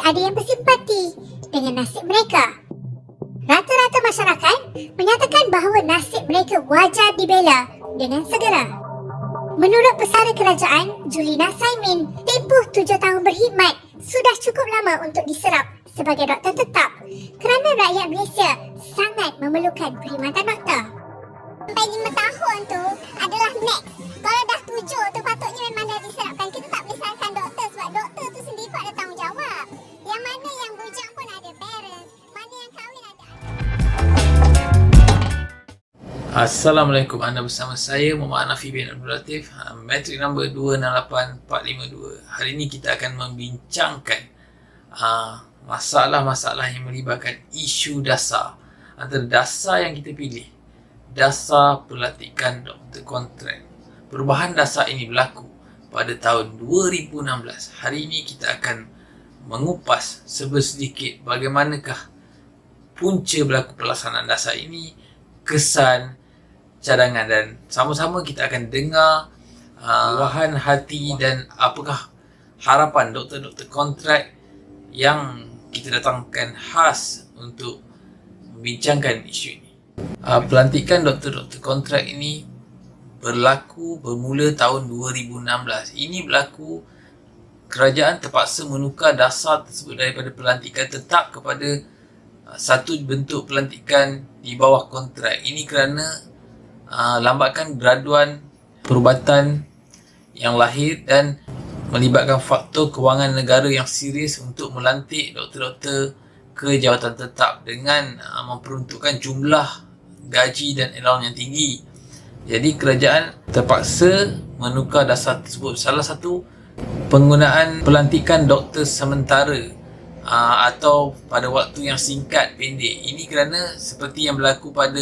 ada yang bersimpati dengan nasib mereka. Rata-rata masyarakat menyatakan bahawa nasib mereka wajar dibela dengan segera. Menurut pesara kerajaan, Julina Saimin, tempoh 7 tahun berkhidmat sudah cukup lama untuk diserap sebagai doktor tetap kerana rakyat Malaysia sangat memerlukan perkhidmatan doktor. Sampai 5 tahun tu adalah max. Kalau dah 7 tu patutnya memang dah diserapkan. Kita tak boleh salahkan doktor sebab doktor tu sendiri pun ada tanggungjawab. Yang mana yang bujang pun ada parents, mana yang kahwin ada anak. Assalamualaikum, anda bersama saya Muhammad Hanafi bin Abdul Latif, matrik nombor 268452. Hari ini kita akan membincangkan masalah-masalah yang melibatkan isu dasar. Antara dasar yang kita pilih, dasar pelantikan doktor kontrak. Perubahan dasar ini berlaku pada tahun 2016. Hari ini kita akan mengupas sedikit bagaimanakah punca berlaku pelaksanaan dasar ini, kesan, cadangan, dan sama-sama kita akan dengar luahan hati dan apakah harapan doktor-doktor kontrak yang kita datangkan khas untuk membincangkan isu ini. Pelantikan doktor-doktor kontrak ini berlaku bermula tahun 2016. Ini berlaku kerajaan terpaksa menukar dasar tersebut daripada pelantikan tetap kepada satu bentuk pelantikan di bawah kontrak. Ini kerana lambatkan graduan perubatan yang lahir dan melibatkan faktor kewangan negara yang serius untuk melantik doktor-doktor ke jawatan tetap dengan memperuntukkan jumlah gaji dan allowance yang tinggi. Jadi kerajaan terpaksa menukar dasar tersebut. Salah satu penggunaan pelantikan doktor sementara atau pada waktu yang singkat, pendek. Ini kerana seperti yang berlaku pada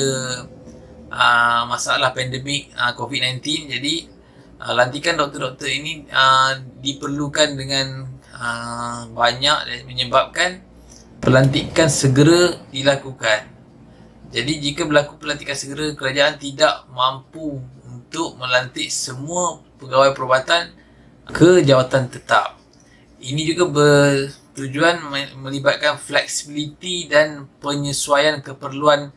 masalah pandemik COVID-19. Jadi lantikan doktor-doktor ini diperlukan dengan banyak dan menyebabkan pelantikan segera dilakukan. Jadi jika berlaku pelantikan segera, kerajaan tidak mampu untuk melantik semua pegawai perubatan ke jawatan tetap. Ini juga bertujuan melibatkan fleksibiliti dan penyesuaian keperluan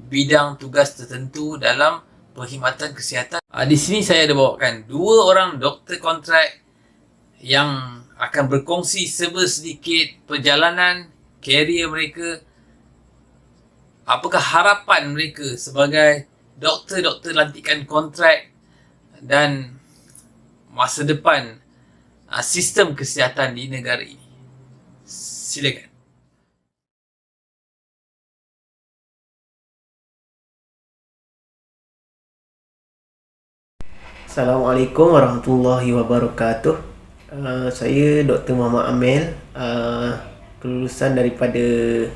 bidang tugas tertentu dalam perkhidmatan kesihatan. Di sini saya ada bawakan dua orang doktor kontrak yang akan berkongsi sedikit perjalanan karier mereka, apakah harapan mereka sebagai doktor-doktor lantikan kontrak dan masa depan sistem kesihatan di negara ini. Silakan. Assalamualaikum warahmatullahi wabarakatuh. Saya Dr. Muhammad Amel, kelulusan daripada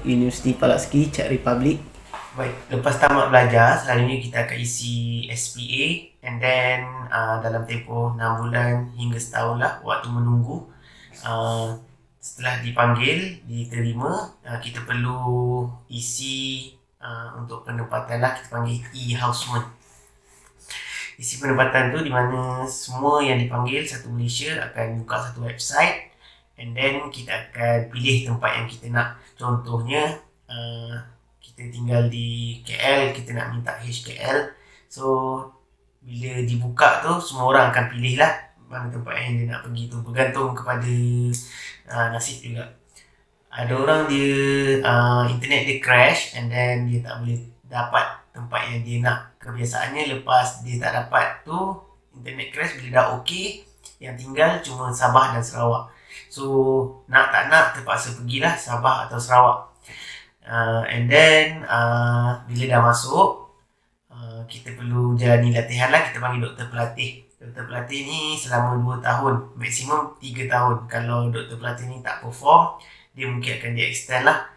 Universiti Palak-Ski, Czech Republic. Baik, lepas tamat belajar, selalunya kita akan isi SPA, and then dalam tempoh 6 bulan hingga setahun lah waktu menunggu. Setelah dipanggil, diterima, kita perlu isi untuk penempatan lah, kita panggil e-houseman. Isi penempatan tu di mana semua yang dipanggil satu Malaysia akan buka satu website, and then kita akan pilih tempat yang kita nak. Contohnya kita tinggal di KL, kita nak minta HKL. So bila dibuka tu, semua orang akan pilih lah mana tempat yang dia nak pergi tu, bergantung kepada nasib juga. Ada orang dia internet dia crash, and then dia tak boleh dapat tempat yang dia nak. Kebiasaannya lepas dia tak dapat tu, internet crash, bila dah okey, yang tinggal cuma Sabah dan Sarawak. So nak tak nak terpaksa pergilah Sabah atau Sarawak. And then bila dah masuk, kita perlu jalani latihan lah, kita panggil doktor pelatih. Doktor pelatih ni selama 2 tahun, maksimum 3 tahun. Kalau doktor pelatih ni tak perform, dia mungkin akan di-extend lah.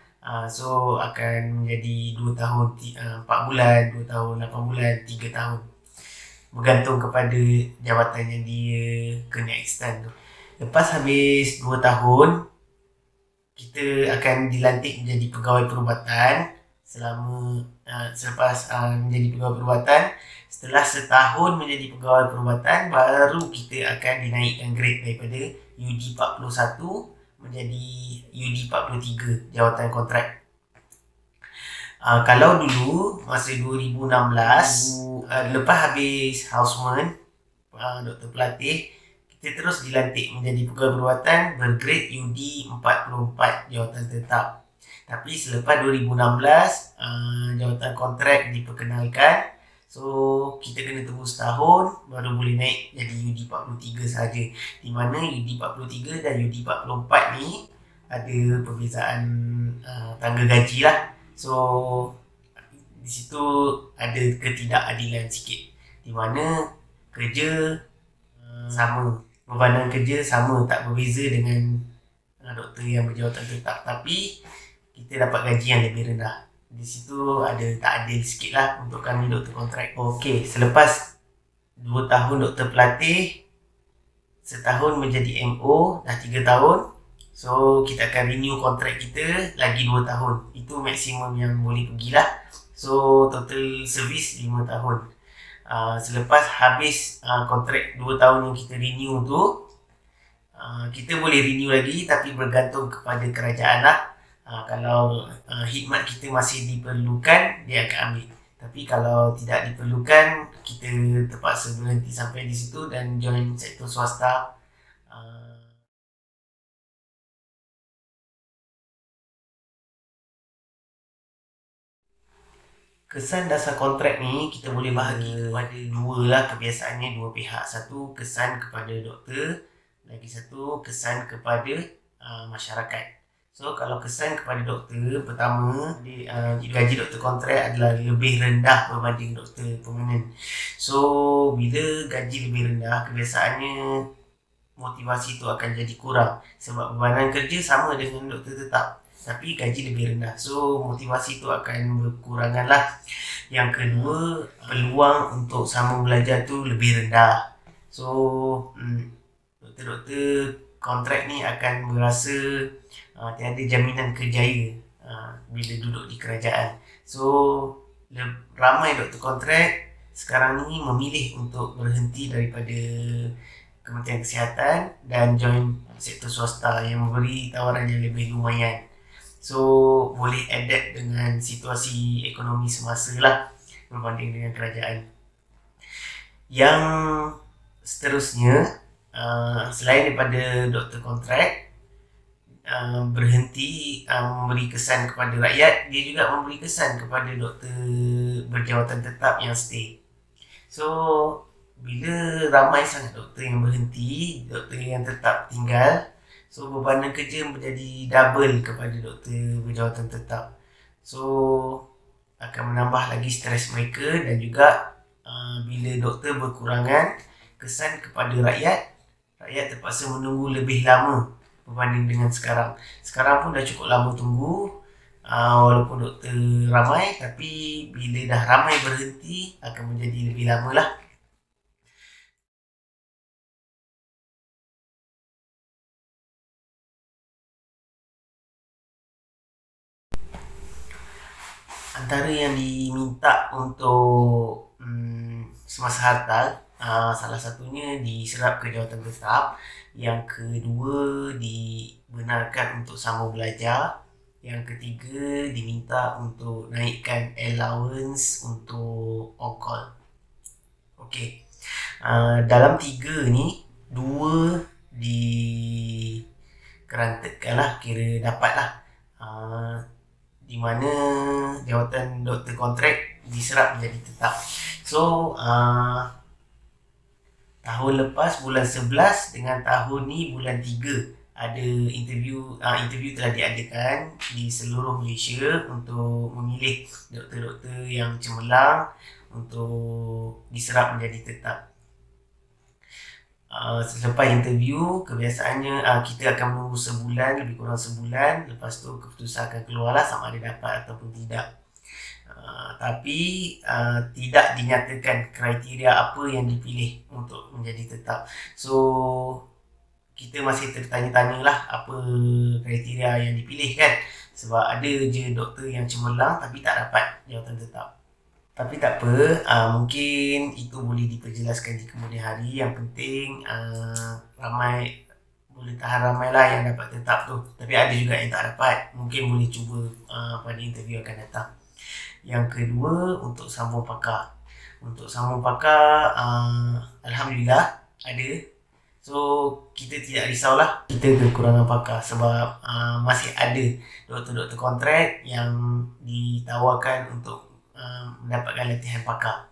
So akan menjadi 2 tahun, 4 bulan, 2 tahun, 8 bulan, 3 tahun. Bergantung kepada jabatan yang dia kena extend tu. Lepas habis 2 tahun, kita akan dilantik menjadi pegawai perubatan. Selepas menjadi pegawai perubatan, setelah setahun menjadi pegawai perubatan, baru kita akan dinaikkan grade daripada UD 41 menjadi UD43 jawatan kontrak. Kalau dulu masa 2016 lepas habis houseman doktor pelatih, kita terus dilantik menjadi pegawai berwatan bergrade UD44 jawatan tetap. Tapi selepas 2016 jawatan kontrak diperkenalkan, so kita kena tunggu setahun baru boleh naik jadi UD43 saja. Di mana UD43 dan UD44 ni ada perbezaan tangga gaji lah. So di situ ada ketidakadilan sikit, di mana kerja sama, bebanan kerja sama, tak berbeza dengan doktor yang berjawatan tetap, tapi kita dapat gaji yang lebih rendah. Di situ ada tak adil sikit lah untuk kami doktor kontrak. Okey, selepas 2 tahun doktor pelatih, setahun menjadi MO, dah 3 tahun. So kita akan renew kontrak kita lagi 2 tahun. Itu maksimum yang boleh pergilah. So total service 5 tahun. Selepas habis kontrak 2 tahun yang kita renew tu, kita boleh renew lagi, tapi bergantung kepada kerajaan lah. Kalau khidmat kita masih diperlukan, dia akan ambil. Tapi kalau tidak diperlukan, kita terpaksa berhenti sampai di situ dan join sektor swasta. Kesan dasar kontrak ni kita boleh bahagi kepada dua lah kebiasaannya, dua pihak. Satu, kesan kepada doktor, lagi satu kesan kepada masyarakat. So kalau kesan kepada doktor, pertama gaji doktor kontrak adalah lebih rendah berbanding doktor permanent. So bila gaji lebih rendah, kebiasaannya motivasi tu akan jadi kurang, sebab bebanan kerja sama dengan doktor tetap, tapi gaji lebih rendah. So motivasi tu akan berkurangan lah. Yang kedua, peluang untuk sambung belajar tu lebih rendah. So doktor-doktor kontrak ni akan berasa tiada jaminan kerjaya bila duduk di kerajaan. So ramai doktor kontrak sekarang ni memilih untuk berhenti daripada Kementerian Kesihatan dan join sektor swasta yang memberi tawaran yang lebih lumayan. So boleh adapt dengan situasi ekonomi semasa lah berbanding dengan kerajaan. Yang seterusnya, selain daripada doktor kontrak berhenti memberi kesan kepada rakyat, dia juga memberi kesan kepada doktor berjawatan tetap yang stay. So bila ramai sangat doktor yang berhenti, doktor yang tetap tinggal, so bebanan kerja menjadi double kepada doktor berjawatan tetap. So akan menambah lagi stres mereka, dan juga bila doktor berkurangan kesan kepada rakyat terpaksa menunggu lebih lama berbanding dengan sekarang. Sekarang pun dah cukup lama tunggu, walaupun doktor ramai, tapi bila dah ramai berhenti akan menjadi lebih lama lah. Antara yang diminta untuk semasa hartal, salah satunya diserap ke jawatan tetap. Yang kedua, dibenarkan untuk sambung belajar. Yang ketiga, diminta untuk naikkan allowance untuk on call. Okey. Dalam tiga ni, dua dikerantakan lah, kira dapat lah. Di mana jawatan doktor kontrak diserap menjadi tetap. So tahun lepas bulan 11 dengan tahun ni bulan 3 ada interview telah diadakan di seluruh Malaysia untuk memilih doktor-doktor yang cemerlang untuk diserap menjadi tetap. Selepas interview, kebiasaannya kita akan menunggu sebulan, lebih kurang sebulan. Lepas tu keputusan akan keluarlah sama ada dapat ataupun tidak. Tapi tidak dinyatakan kriteria apa yang dipilih untuk menjadi tetap. So kita masih tertanya-tanya lah apa kriteria yang dipilih kan. Sebab ada je doktor yang cemerlang tapi tak dapat jawatan tetap. Tapi tak apa, mungkin itu boleh diperjelaskan di kemudian hari. Yang penting ramai boleh tahan ramai lah yang dapat tetap tu. Tapi ada juga yang tak dapat. Mungkin boleh cuba pada interview akan datang. Yang kedua, untuk sambung pakar. Untuk sambung pakar, Alhamdulillah ada. So, kita tidak risaulah kita kekurangan pakar sebab masih ada doktor-doktor kontrak yang ditawarkan untuk mendapatkan latihan pakar.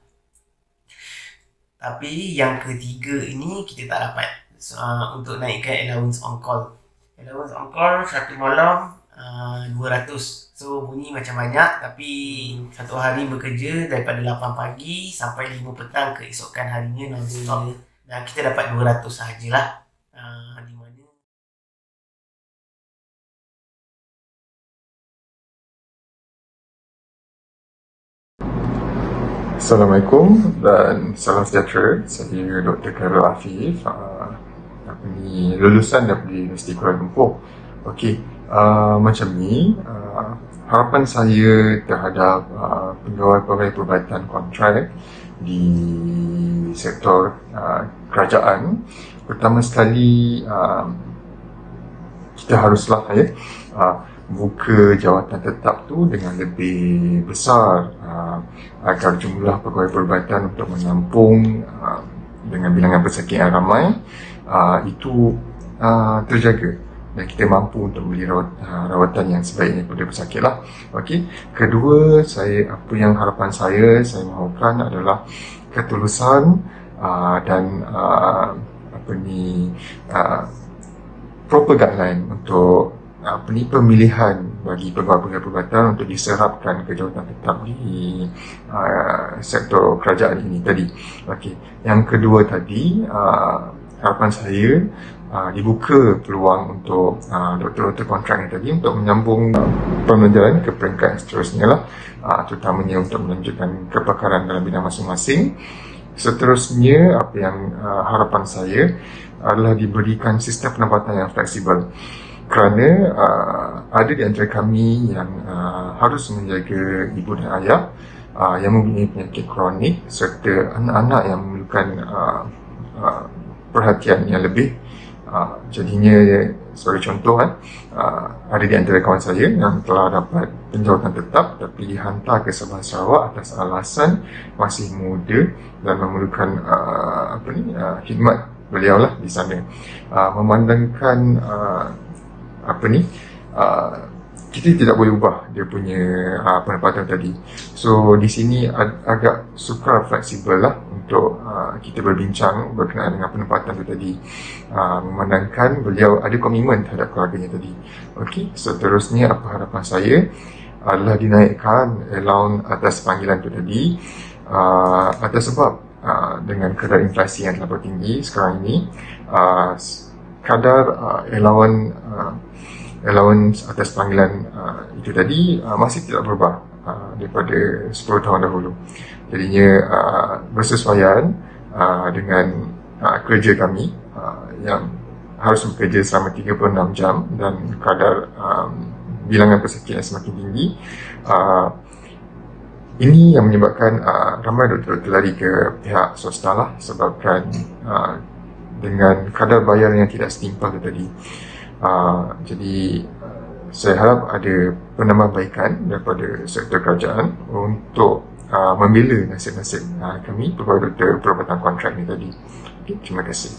Tapi yang ketiga ini kita tak dapat untuk naikkan allowance on call. Allowance on call satu malam 200. So bunyi macam banyak, tapi satu hari bekerja daripada 8 pagi sampai 5 petang keesokan harinya non-stop. Dan kita dapat 200 sahajalah. Di mana Assalamualaikum dan salam sejahtera. Saya Dr. Khairul Afif, lulusan daripada Universiti Kuala Lumpur. Okey, macam ni, harapan saya terhadap pegawai-pegawai perubatan kontrak di sektor kerajaan, pertama sekali kita haruslah buka jawatan tetap tu dengan lebih besar agar jumlah pegawai perubatan untuk menampung dengan bilangan pesakit yang ramai itu terjaga dan kita mampu untuk beli rawatan yang sebaiknya kepada pesakit lah. Okey. Kedua, apa yang harapan saya mahukan adalah ketulusan dan proper guideline untuk pemilihan bagi pegawai-pegawai perubatan untuk diserapkan ke jawatan tetap di sektor kerajaan ini tadi. Okey. Yang kedua tadi, harapan saya dibuka peluang untuk doktor-doktor kontrak yang tadi untuk menyambung pembelajaran ke peringkat seterusnya lah, terutamanya untuk melanjutkan kepakaran dalam bidang masing-masing. Seterusnya, apa yang harapan saya adalah diberikan sistem penempatan yang fleksibel, kerana ada di antara kami yang harus menjaga ibu dan ayah yang mempunyai penyakit kronik serta anak-anak yang memerlukan perhatian yang lebih. Jadinya, sebagai contoh, ada di antara kawan saya yang telah dapat penjawatan tetap tapi dihantar ke Sabah Sarawak atas alasan masih muda dan memerlukan khidmat beliau lah di sana. Memandangkan kita tidak boleh ubah dia punya penempatan tadi. So di sini agak sukar fleksibel lah untuk kita berbincang berkenaan dengan penempatan itu tadi, memandangkan beliau ada komitmen terhadap keluarganya tadi. Okey, seterusnya apa harapan saya adalah dinaikkan allowance atas panggilan itu tadi, atas sebab dengan kadar inflasi yang terlalu tinggi sekarang ini, kadar allowance atas panggilan itu tadi masih tidak berubah daripada 10 tahun dahulu. Jadinya bersesuaian dengan kerja kami yang harus bekerja selama 36 jam dan kadar bilangan pesakit yang semakin tinggi. Ini yang menyebabkan ramai doktor lari ke pihak swasta lah, sebabkan dengan kadar bayar yang tidak setimpal itu tadi. Jadi saya harap ada penambahbaikan daripada sektor kerajaan untuk membela nasib-nasib kami pegawai doktor perubatan kontrak ni tadi. Okay, terima kasih.